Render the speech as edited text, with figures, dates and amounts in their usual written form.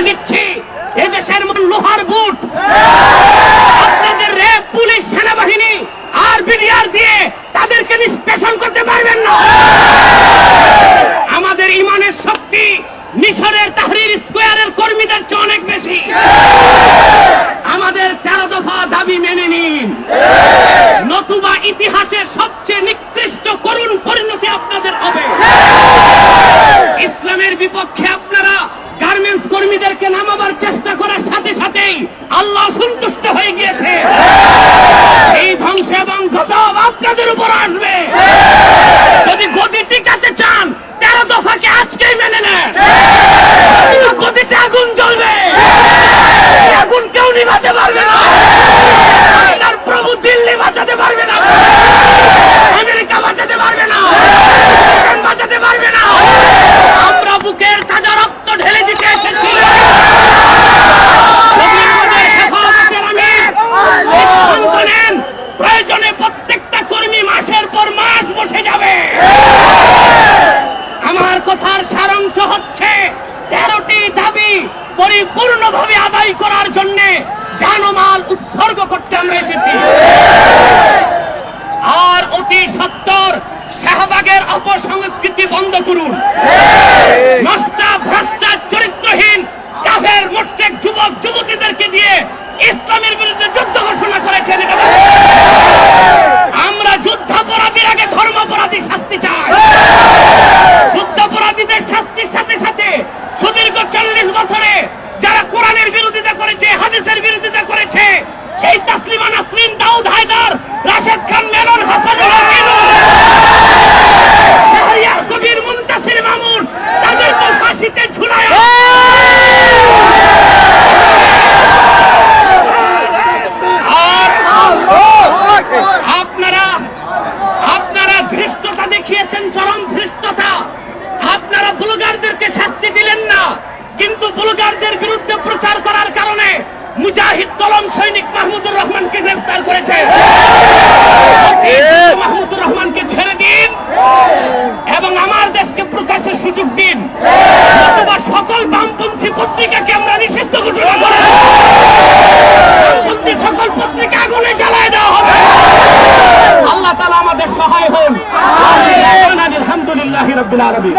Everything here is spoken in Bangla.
দিচ্ছি এদেশের লোহার বুট আপনাদের র্যাব, পুলিশ, সেনাবাহিনী আর বিডিআর দিয়ে তাদেরকে নিষ্পেষণ করতে পারবেন না। আমাদের ইমানের শক্তি মিশরের তাহরির স্কোয়ারের কর্মীদের চেয়ে অনেক বেশি। আমাদের 13 দফা দাবি মেনে নিন, নতুবা ইতিহাসের সবচেয়ে নিকৃষ্ট করুণ পরিণতি আপনাদের হবে। ইসলামের বিপক্ষে আপনারা গার্মেন্টস কর্মীদেরকে নামাবার চেষ্টা করার সাথে সাথেই আল্লাহ সন্তুষ্ট হয়ে গিয়েছে। এই ধ্বংস এবং গজব আপনাদের উপর আসবে। যদি গদি টিকাতে চান 13 দফাকে আজকেই মেনে নেন, গদিতে আগুন জ্বলবে, আগুন কেউ নিভাতে পারবে না। আপনার প্রভু দিল্লি বাঁচাতে পারবে না, আমেরিকা বাঁচাতে পারবে না, বাঁচাতে পারবে না। আমরা বুকের তাজা রক্ত ঢেলে দিতে এসেছি। আমাদের হেফাজতের আমির সিদ্ধান্ত নেন, প্রয়োজনে প্রত্যেকটা কর্মী মাসের পর মাস বসে যাবে। আমার কথার সারাংশ হচ্ছে 13টি দাবি পরিপূর্ণভাবে আদায় করার জন্য জানমাল উৎসর্গ করতে আমরা এসেছি। আর অতি সত্বর শাহবাগের অপসংস্কৃতি বন্ধ করুন। নষ্টা ভ্রষ্টা চরিত্রহীন কাফের মুশরিক যুবক যুবতীদেরকে দিয়ে ইসলামের বিরুদ্ধে যুদ্ধ ঘোষণা করেছেন। আমরা যুদ্ধাপরাধীর আগে ধর্মাপরাধী শাস্তি চাই। যুদ্ধাপরাধীদের শাস্তির সাথে সাথে সুদীর্ঘ 40 বছরে যারা কোরআনের বিরোধিতা করেছে, হাদিসের বিরোধিতা করেছে, সেই তাসলিমা নাসরিন, দাউদ হায়দার, রাশেদ খান মেনন, হাসানুল হক, শাহরিয়ার কবির, মুনতাসির মামুন, তাদেরকে ফাঁসিতে ঝুলায়। আপনারা ধৃষ্টতা দেখিয়েছেন, চরম ধৃষ্টতা। আপনারা ব্লগারদেরকে শাস্তি দিলেন না, কিন্তু ব্লগারদের বিরুদ্ধে প্রচার করার কারণে মুজাহিদ কলম সৈনিক মাহমুদুর রহমানকে গ্রেফতার করেছে। মাহমুদুর রহমানকে ছেড়ে দিন এবং আমার দেশকে প্রকাশের সুযোগ দিন, অথবা সকল বামপন্থী পত্রিকাকে আমরা নিষিদ্ধ ঘোষণা করব। বামপন্থী সকল পত্রিকা আগুনে জ্বালায় দেওয়া হবে। আল্লাহ তাআলা আমাদের সহায় হন। আলহামদুলিল্লাহি রাব্বিল আলামিন।